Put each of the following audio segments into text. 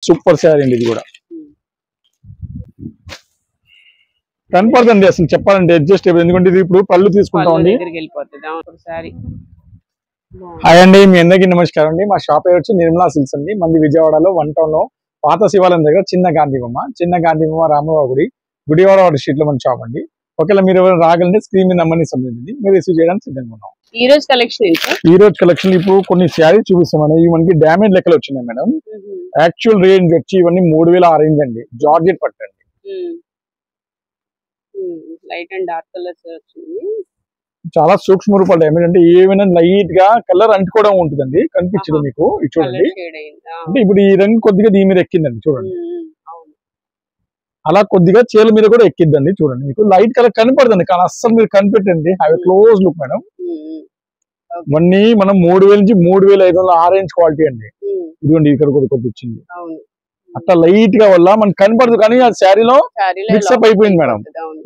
Super sari అండి ఇది కూడా కనపడదండి అసలు చెప్పాలంటే అడ్జస్ట్ ఎందుకంటే ఇది ఇప్పుడు పళ్ళు తీసుకుంటామండి. హాయ్ అండి, మీ అందరికీ నమస్కారం అండి. మా షాప్ పేరు వచ్చి నిర్మలా సిల్క్స్ అండి. మంది విజయవాడలో 1 టౌన్ లో పాత శివాలయం దగ్గర చిన్న గాంధీబొమ్మ రామరావు గుడివాడ స్ట్రీట్ లో మన షాప్ అండి. ఒకవేళ మీరు ఎవరు రాగలంటే స్క్రీన్ మీద నెంబర్ని సంబంధించి మీరు రిసీవ్ చేయడానికి సిద్ధంగా ఉన్నాం. ఈ రోజు కలెక్షన్ ఇప్పుడు కొన్ని శారీ చూపిస్తామని ఇవి మనకి డ్యామేజ్ లెక్కలు వచ్చినాయి మేడం. యాక్చువల్ రేంజ్ వచ్చి ఇవన్నీ 3000 ఆ రేంజ్ అండి. జార్జెట్ పట్టండి, లైట్ అండ్ డార్క్ కలర్స్ వచ్చింది. చాలా సూక్ష్మ రూపాలు డ్యామేజ్ అంటే ఏమైనా లైట్ గా కలర్ అంటుకోవడం ఉంటుందండి. కనిపించదు మీకు ఇది చూడండి. అంటే ఇప్పుడు ఈ రంగు కొద్దిగా దీని మీద ఎక్కిందండి చూడండి. అలా కొద్దిగా చీల మీద కూడా ఎక్కిద్దండి చూడండి. మీకు లైట్ కలర్ కనపడదండి కానీ అస్సలు మీరు కనిపెట్టండి. అవి క్లోజ్ లుక్ మేడం. ఇవన్నీ మనం 3000 నుంచి 3500 ఆరెంజ్ క్వాలిటీ అండి. ఇదిగోండి ఇక్కడ కూడా కొద్ది వచ్చింది. అట్లా లైట్ గా వల్ల మనకు కనపడదు కానీ ఆ శారీలో మిక్సప్ అయిపోయింది మేడం.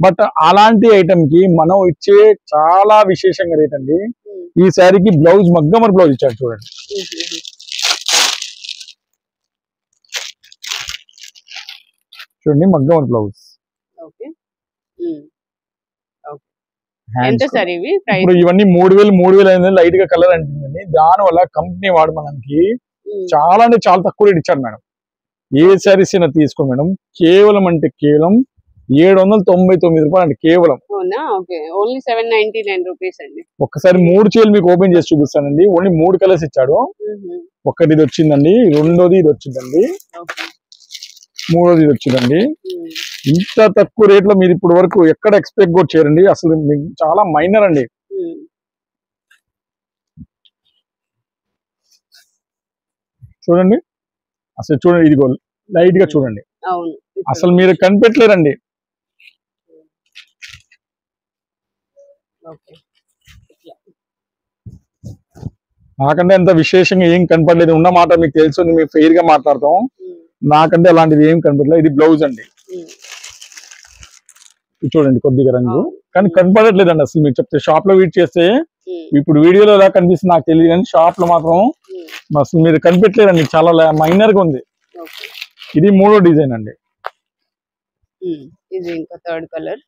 బట్ అలాంటి ఐటమ్ కి మనం ఇచ్చే చాలా విశేషంగా రేట్ అండి. ఈ శారీకి బ్లౌజ్ మగ్గమర్ బ్లౌజ్ ఇచ్చారు చూడండి. చూడండి మగ్గమర్ బ్లౌజ్. ఇప్పుడు ఇవన్నీ 3000 లైట్ గా కలర్ అంటుందండి. దాని వల్ల కంపెనీ వాడు మనకి చాలా అంటే చాలా తక్కువ రేట్ ఇచ్చారు మేడం. ఏ శారీస్ అయినా తీసుకో మేడం. కేవలం అంటే కేవలం 799 రూపాయలు అండి. కేవలం ఓన్లీ 799 రూపీస్ అండి. ఒక్కసారి 3 చీరలు మీకు ఓపెన్ చేసి చూపిస్తానండి. ఓన్లీ 3 కలర్స్ ఇచ్చాడు. ఒకటి ఇది వచ్చిందండి, రెండోది ఇది వచ్చిందండి, మూడోది ఇది వచ్చిందండి. ఇంత తక్కువ రేట్ లో మీరు ఇప్పుడు వరకు ఎక్కడ ఎక్స్పెక్ట్ కూడా చేయరండి. అసలు చాలా మైనర్ అండి. చూడండి అసలు చూడండి, ఇది లైట్ గా చూడండి. అసలు మీరు కనిపెట్టలేరండి. నాకంటే అంత విశేషంగా ఏం కనపడలేదు. ఉన్న మాట మీకు తెలుసు, మేము ఫెయిర్ గా మాట్లాడతాం. నాకంటే అలాంటిది ఏం కనపడలేదు. ఇది బ్లౌజ్ అండి. చూడండి కొద్దిగా రంగు కానీ కనపడట్లేదండి. అసలు మీరు చెప్తే షాప్ లో వీట్ చేస్తే ఇప్పుడు వీడియోలో ఎలా కనిపిస్తుంది నాకు తెలియదు కానీ షాప్ లో మాత్రం అసలు మీరు కనిపెట్టలేరండి. చాలా మైనర్ గా ఉంది. ఇది 3వ డిజైన్ అండి. ఇది ఇంకా 3rd కలర్.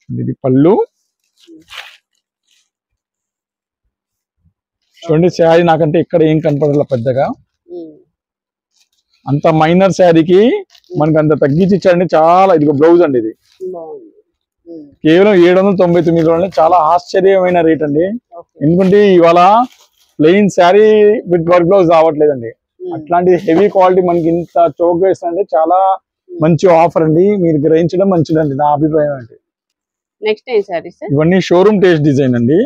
ఇది పళ్ళు. చూడండి శారీ నాకంటే ఇక్కడ ఏం కనపడాల పెద్దగా. అంత మైనర్ శారీకి మనకి అంత తగ్గించి ఇచ్చారండి. చాలా ఇదిగో బ్లౌజ్ అండి. ఇది కేవలం 799 చాలా ఆశ్చర్యమైన రేట్ అండి. ఎందుకంటే ఇవాళ plain sari with work blouse రావట్లేదండి. అట్లాంటి హెవీ క్వాలిటీ మనకి ఇంత చౌక వేస్తుందండి. చాలా మంచి ఆఫర్ అండి. మీరు గ్రహించడం మంచిదండి నా అభిప్రాయం అండి. నెక్స్ట్ ఏ శారీస్? ఇవన్నీ షోరూమ్ టేస్ట్ డిజైన్ అండి.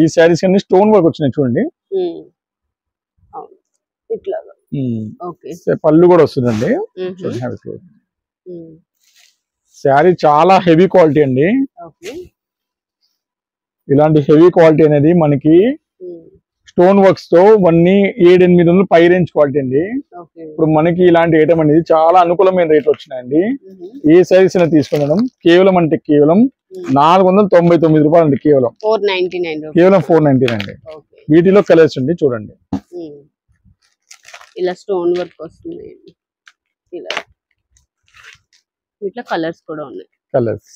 ఈ శారీస్ అన్ని స్టోన్ వర్క్ వచ్చినాయి చూడండి. పళ్ళు కూడా వస్తుందండి. శారీ చాలా హెవీ క్వాలిటీ అండి. ఇలాంటి హెవీ క్వాలిటీ అనేది మనకి స్టోన్ వర్క్స్ తో 700-800 పై రేంజ్ క్వాలిటీ అండి. ఇప్పుడు మనకి ఇలాంటి ఐటమ్ అనేది చాలా అనుకూలమైన రేట్లు వచ్చినాయండి. ఏ సైజ్ అయినా తీసుకున్నాం. కేవలం అంటే కేవలం 499 రూపాయలు అండి. కేవలం 499 అండి. వీటిలో కలర్స్ అండి చూడండి. ఇలా స్టోన్ వర్క్ వస్తుంది. ఇట్లా కలర్స్ కూడా ఉన్నాయి. Colours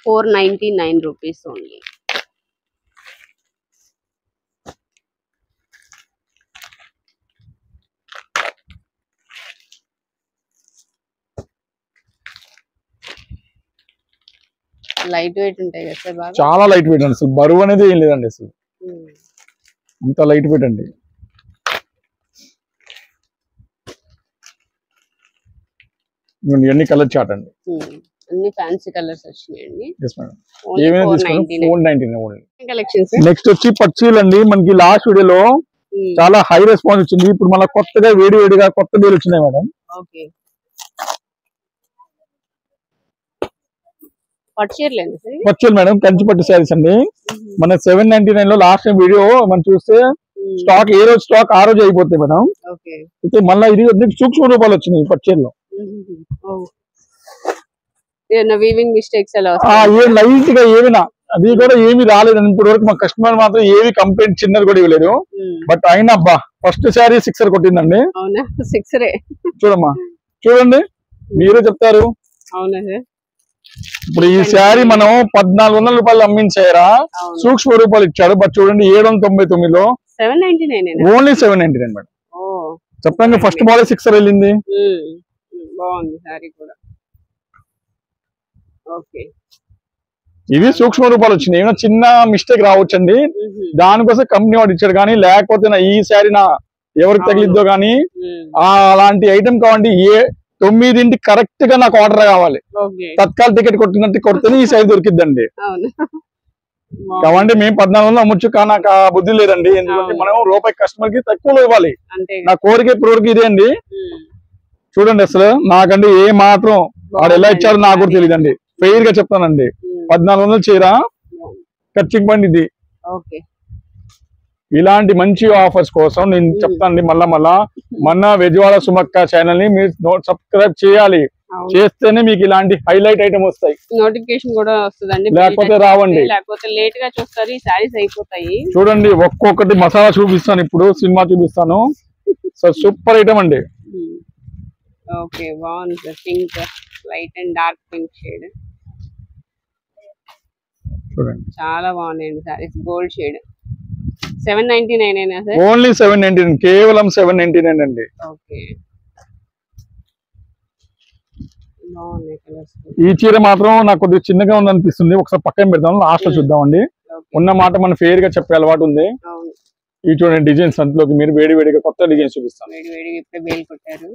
499 rupees only. Light weight ఉంటాయి కదా సార్? బాగా చాలా లైట్ వెయిట్ అండి. అసలు బరువు అనేది ఏం లేదండి. అసలు అంత లైట్ వెయిట్ అండి. ఎన్ని కలర్ చార్ట్ అండి. అన్ని ఫ్యాన్సీ కలర్స్ వచ్చినాయండి. నెక్స్ట్ వచ్చి పచ్చీలు అండి. మనకి లాస్ట్ వీడియోలో చాలా హై రెస్పాన్స్ వచ్చింది. ఇప్పుడు మళ్ళీ కొత్తగా వేడిగా కొత్త బేలు వచ్చినాయి మేడం. పచ్చీలు మేడం కంచి పట్టు శారీస్ అండి. మన 799 లో లాస్ట్ టైం వీడియో మనం చూస్తే స్టాక్ ఏ రోజు స్టాక్ ఆ రోజు అయిపోతాయి మేడం. అయితే మళ్ళీ ఇది సూక్ష్మ రూపాలు వచ్చినాయి ఈ పచ్చీల్లో. వీవింగ్ మిస్టేక్స్ అలా లైట్ గా ఏమైనా అది కూడా ఏమి రాలేదండి ఇప్పుడు వరకు. మా కస్టమర్ మాత్రం ఏవి కంప్లైంట్ చిన్నది కూడా ఇవ్వలేదు. బట్ అయినా అబ్బా ఫస్ట్ శారీ 6 కొట్టిందండి. అవునా 6 చూడమ్మా చూడండి మీరే చెప్తారు. అవునా సార్. ఇప్పుడు ఈ శారీ మనం 1400 రూపాయలు అమ్మించారా, సూక్ష్మ రూపాయలు ఇచ్చాడు. బట్ చూడండి 799లో 799 ఓన్లీ 799 మేడం. చెప్పండి ఫస్ట్ బాల్ 6 వెళ్ళింది. బాగుంది శారీ కూడా. ఓకే ఇవి సూక్ష్మ రూపాయలు వచ్చినాయి. ఏమైనా చిన్న మిస్టేక్ రావచ్చండి, దానికోసం కంపెనీ వాడు ఇచ్చాడు. కానీ లేకపోతే ఈ శారీ నా ఎవరికి తగిలిద్దో కానీ అలాంటి ఐటమ్ కావండి. 9ంటికి కరెక్ట్ గా నాకు ఆర్డర్ కావాలి. తత్కాల టికెట్ కొట్టినట్టు కొడితేనే ఈ సైజ్ దొరికిద్దండి. కావండి మేము 1400 అమ్మొచ్చు, కానీ నాకు ఆ బుద్ధి లేదండి. ఎందుకంటే మనం రూపాయి కస్టమర్ కి తక్కువలో ఇవ్వాలి. నా కోరిక ఇప్పుడు వరకు ఇదే అండి. చూడండి అసలు నాకండి ఏ మాత్రం వాడు ఎలా ఇచ్చారో నాకు కూడా తెలియదండి. ఫెయిర్ గా చెప్తానండి. 1400 చీర ఖర్చుకి పండి ఇది. ఇలాంటి మంచి ఆఫర్స్ కోసం నేను చెప్తానండి మళ్ళా మన వెజవాడ సుమక్క ఛానల్ ని మీరు సబ్స్క్రైబ్ చేయాలి. చేస్తేనే మీకు ఇలాంటి హైలైట్ ఐటమ్ వస్తాయి. నోటిఫికేషన్ కూడా వస్తుందండి, లేకపోతే రావండి. లేకపోతే లేట్ గా చూస్తారు, ఈ సారీస్ అయిపోతాయి. చూడండి ఒక్కొక్కటి మసాలా చూపిస్తాను, ఇప్పుడు సినిమా చూపిస్తాను. సూపర్ ఐటమ్ అండి. ఓకే బాగుంది sir. Pink light and dark pink shade చూడండి చాలా బాగున్నాయండి saris. Gold shade 799 sir. Only 799, కేవలం 799 అండి. ఓకే బాగున్నాయి కలర్స్. ఈ చీర మాత్రం నాకు కొద్దిగా చిన్నగా ఉంది అనిపిస్తుంది. ఒకసారి పక్కన పెడతాం, లాస్ట్ లో చూద్దామండి. ఉన్న మాట మనం ఫేర్ గా చెప్పే అలవాటు ఉంది. ఈ చూడండి డిజైన్స్ అంతలోకి మీరు వేడివేడిగా కొత్త డిజైన్స్ చూపిస్తాను. వేడివేడిగా ఇప్పుడే బేల్ కొట్టారు.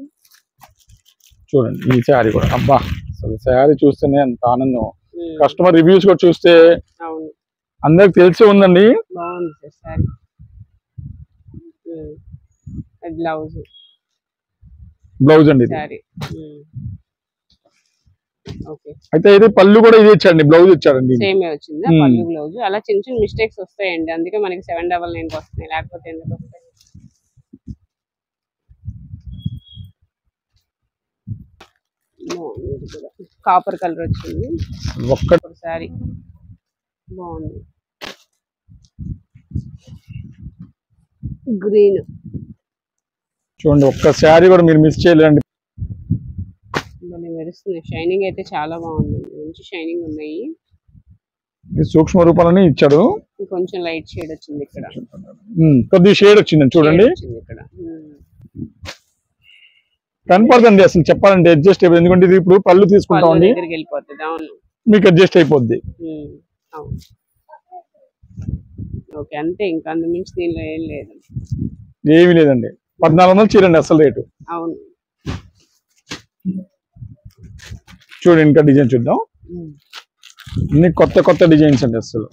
చూడండి ఈ శారీ కూడా అబ్బా అసలు శారీ చూస్తేనే అంత ఆనందం. కస్టమర్ రివ్యూస్ కూడా చూస్తే అందరికి తెలిసి ఉందండి. బాగుంది సార్ శారీ. బ్లౌజ్ అండి శారీ. ఓకే అయితే ఇది పళ్ళు కూడా ఇది ఇచ్చాడండి, బ్లౌజ్ ఇచ్చాడండి. సేమే వచ్చింది పళ్ళు బ్లౌజ్. అలా చిన్న చిన్న మిస్టేక్స్ వస్తాయండి, అందుకే మనకి 799 వస్తున్నాయి, లేకపోతే ఎందుకు వస్తాయి. కాపర్ కలర్ వచ్చింది ఒక్క సారీ. బాగుంది గ్రీన్. చూడండి ఒక్క శారీ కూడా మీరు మిస్ చేయలేండి. మెరుస్తుంది. షైనింగ్ అయితే చాలా బాగుంది, మంచి షైనింగ్ ఉన్నాయి. సూక్ష్మ రూపాలని ఇచ్చాడు. కొంచెం లైట్ షేడ్ వచ్చింది ఇక్కడ, కొద్దిగా షేడ్ వచ్చింది చూడండి. ఇక్కడ కనపడదండి అసలు చెప్పాలంటే అడ్జస్ట్ అయిపోయింది. ఎందుకంటే ఇది ఇప్పుడు పళ్ళు తీసుకుంటామండి, వెళ్ళిపోతుంది. అవును మీకు అడ్జస్ట్ అయిపోద్ది. ఓకే అంతే, ఇంకా అందు మించి దీనిలో ఏం లేదు, ఏమీ లేదండి. 1400 చీరండి అసలు రేటు. అవును చూడండి ఇంకా డిజైన్ చూద్దాం. అన్ని కొత్త కొత్త డిజైన్స్ అండి అసలు.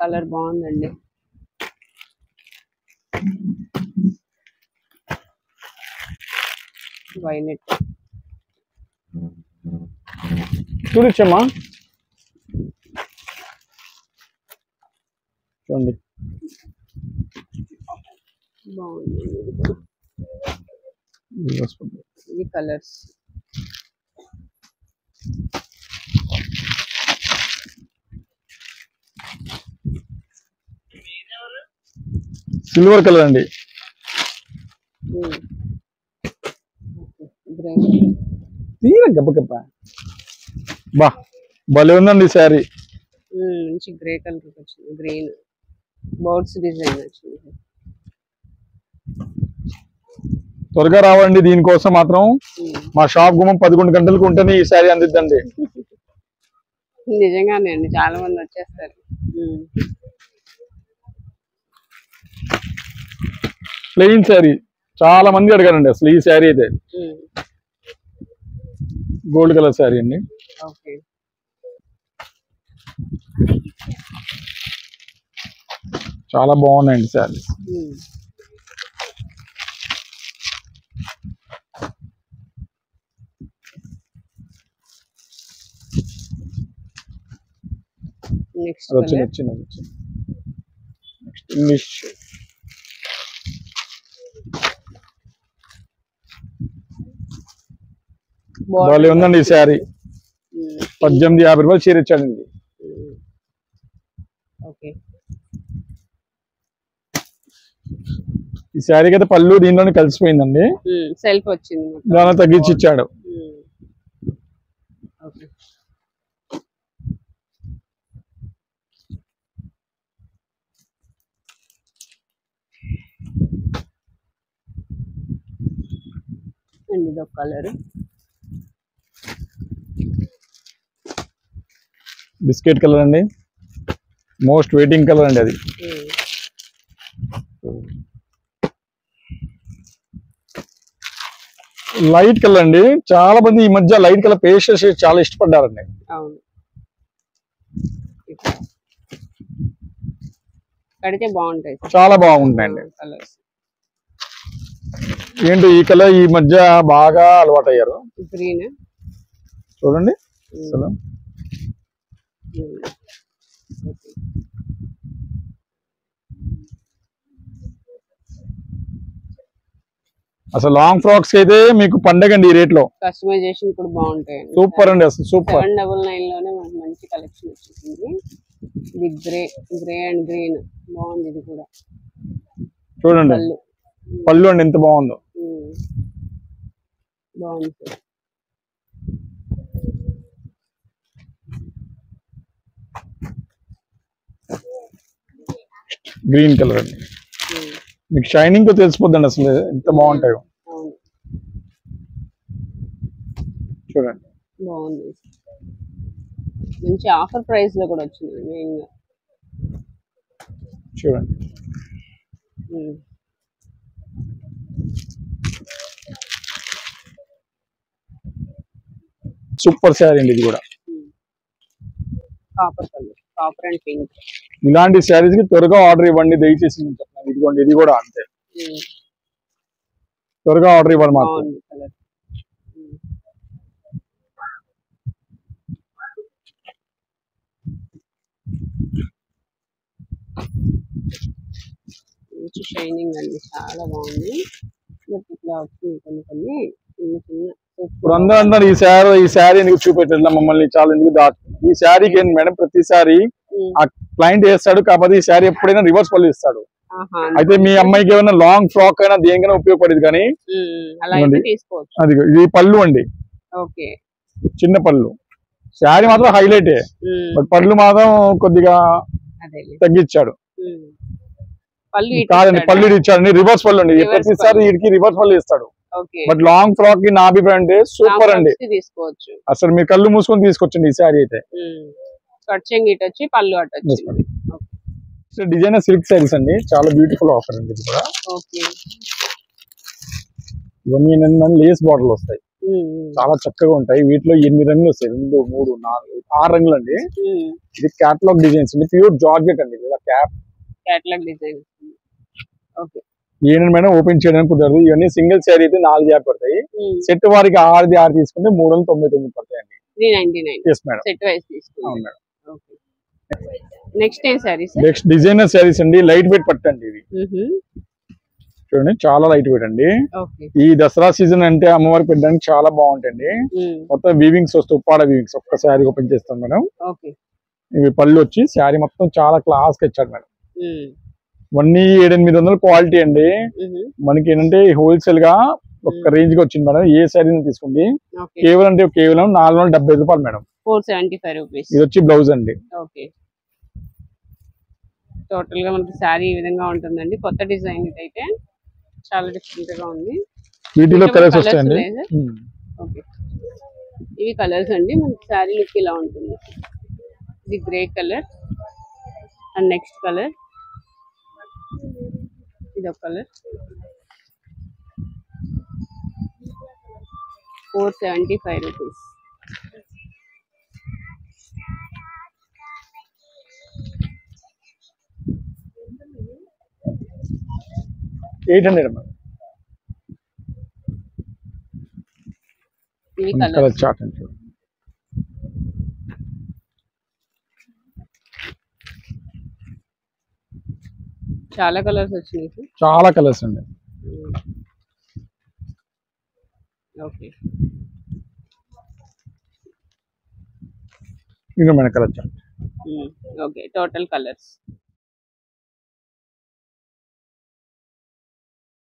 కలర్ బాగుందండి. వైలెట్ చూడొచ్చమ్మా. చూడండి బాగుంది. ఇది కలర్స్ సిల్వర్ కలర్ అండి. గబ్బ గబ్బ బా భలే ఉందండి శారీ. మంచి గ్రే కలర్ వచ్చింది, గ్రీన్ బర్డ్స్ డిజైన్ వచ్చింది. త్వరగా రావండి, దీనికోసం మాత్రం మా షాప్ గుమ్మం 11 గంటలకు ఉంటేనే ఈ శారీ అందిద్దండి. నిజంగానే అండి, చాలా మంది వచ్చేస్తారు. ప్లెయిన్ శారీ చాలా మంది అడిగారండి అసలు. ఈ శారీ అయితే గోల్డ్ కలర్ శారీ అండి. ఓకే చాలా బాగున్నాయండి శారీ. నెక్స్ట్ ఇంగ్లీష్ భలే ఉందండి ఈ శారీ. 1850 రూపాయలు చీర ఇచ్చాడండి. ఈ శారీకి అయితే పళ్ళు దీనిలోనే కలిసిపోయిందండి, సెల్ఫ్ వచ్చింది మొత్తం. దాని తగ్గించి ఇచ్చాడు. ఓకే. అండ్ ఇది ఒక కలర్, బిస్కెట్ కలర్ అండి, మోస్ట్ వెయిటింగ్ కలర్ అండి అది. లైట్ కలర్ అండి, చాలా మంది ఈ మధ్య లైట్ కలర్ పేస్టల్ షేడ్ చాలా ఇష్టపడ్డారండి. అవును, కడితే బాగుంటాయి, చాలా బాగుంటాయండి కలర్స్. ఏంటి ఈ కలర్ ఈ మధ్య బాగా అలవాటు అయ్యారు. గ్రీన్ చూడండి అసలు అసలు లాంగ్ ఫ్రాక్స్ అయితే మీకు పండగ అండి ఈ రేట్ లో. కస్టమైజేషన్ కూడా బాగుంటాయి, సూపర్ అండి, అసలు సూపర్. 799 లోనే మనకి మంచి కలెక్షన్ వచ్చింది. ఇది గ్రే అండ్ గ్రీన్ బాగుంది. ఇది కూడా చూడండి పళ్ళు అండి ఎంత బాగుందో. బాగుంది సార్. గ్రీన్ కలర్ అండి, మీకు షైనింగ్ తో తెలిసిపోద్దండి అసలు ఎంత బాగుంటాయో. చూడండి బాగుంది, మంచి ఆఫర్ ప్రైస్ లో కూడా వచ్చింది మెయిన్ గా. చూడండి సూపర్ శారీ అండి ఇది కూడా. Copper colour, copper and pink. ఇలాంటి శారీస్ కి త్వరగా ఆర్డర్ ఇవ్వండి దయచేసి. ఇదిగోండి ఇది కూడా అంతే, త్వరగా ఆర్డర్ ఇవ్వండి మాకు. కలర్ మంచి షైనింగ్ అండి, చాలా బాగుంది. ఇట్లా వచ్చింది కొన్ని కొన్ని చిన్న చిన్న. ఇప్పుడు అందరూ ఈ శారీ ఎందుకు చూపెట్టారు మమ్మల్ని, చాలా ఎందుకు ఈ శారీకి ఏంటి మేడం, ప్రతిసారి ఆ క్లయింట్ వేస్తాడు, కాకపోతే ఈ శారీ ఎప్పుడైనా రివర్స్ పళ్ళు ఇస్తాడు. అయితే మీ అమ్మాయికి ఏమైనా లాంగ్ ఫ్రాక్ అయినా దేనికైనా ఉపయోగపడేది. కానీ అది ఇది పళ్ళు అండి, చిన్న పళ్ళు. శారీ మాత్రం హైలైట్, బట్ పళ్ళు మాత్రం కొద్దిగా తగ్గించాడు. కాదండి పళ్ళు ఇచ్చాడు, రివర్స్ పళ్ళు అండి. ప్రతిసారి వీడికి రివర్స్ పళ్ళు ఇస్తాడు. బట్ లాంగ్ ఫ్రాక్ కి నా అభిప్రాయం అంటే సూపర్ అండి, తీసుకోవచ్చు. అసలు మీరు కళ్ళు మూసుకొని తీసుకొచ్చండి ఈ శారీ అయితే. డిజైనర్ సిల్క్ శారీస్ అండి, చాలా బ్యూటిఫుల్ ఆఫర్ అండి ఇది కూడా. ఇవన్నీ లేస్ బాటిల్ వస్తాయి, చాలా చక్కగా ఉంటాయి. వీటిలో 8 రంగులు వస్తాయి, 2, 3, 4, 6 రంగులు అండి. ఇది క్యాటలాగ్ డిజైన్స్ అండి, ప్యూర్ జార్జెట్ అండి. క్యాటలాగ్ డిజైన్ ఏంటంటే మేడం ఓపెన్ చేయడానికి కుదరదు. ఇవన్నీ సింగిల్ శారీ అయితే 4 పడతాయి. సెట్ వారికి 6 తీసుకుంటే 399 పడతాయండి. 399. ఎస్ మేడం, సెట్ వైస్ తీసుకుంటే. మేడం. నెక్స్ట్ ఏం శారీస్? నెక్స్ట్ డిజైనర్ శారీస్ అండి, లైట్ వెయిట్ పట్టండి ఇవి. చూడండి చాలా లైట్ వెయిట్ అండి. ఈ దసరా సీజన్ అంటే అమ్మవారికి పెట్టడానికి చాలా బాగుంటాయండి. మొత్తం వీవింగ్స్ వస్తాయి, ఉప్పాడ వీవింగ్స్. ఒక్క శారీ ఓపెన్ చేస్తాం మేడం. ఇవి పళ్ళు వచ్చి శారీ మొత్తం చాలా క్లాస్ గా ఇచ్చాడు మేడం. 1,800 క్వాలిటీ అండి. మనకి ఏంటంటే హోల్సేల్ గా ఒక రేంజ్ గా వచ్చింది మేడం. ఏ శారీ తీసుకోండి కేవలం 470 రూపాయలు మేడం. 475 రూపీస్. ఇది వచ్చి బ్లౌజ్ అండి. టోటల్ గా మనకి శారీ ఈ విధంగా ఉంటుందండి. కొత్త డిజైన్ అయితే చాలా డిఫరెంట్ గా ఉంది. వీటిలో కలర్స్ వస్తాయండి. ఇవి కలర్స్ అండి. మనకి శారీ లుక్ ఇలా ఉంటుంది. ఇది grey colour and next colour ఇది ఒక కలర్. 475 రూపీస్. ఇవి కలర్ చార్ట్ అండి. చాలా కలర్స్ వచ్చినాయి. చాలా కలర్స్ అండి. ఓకే, ఇది మన colour chart. Okay, total colours.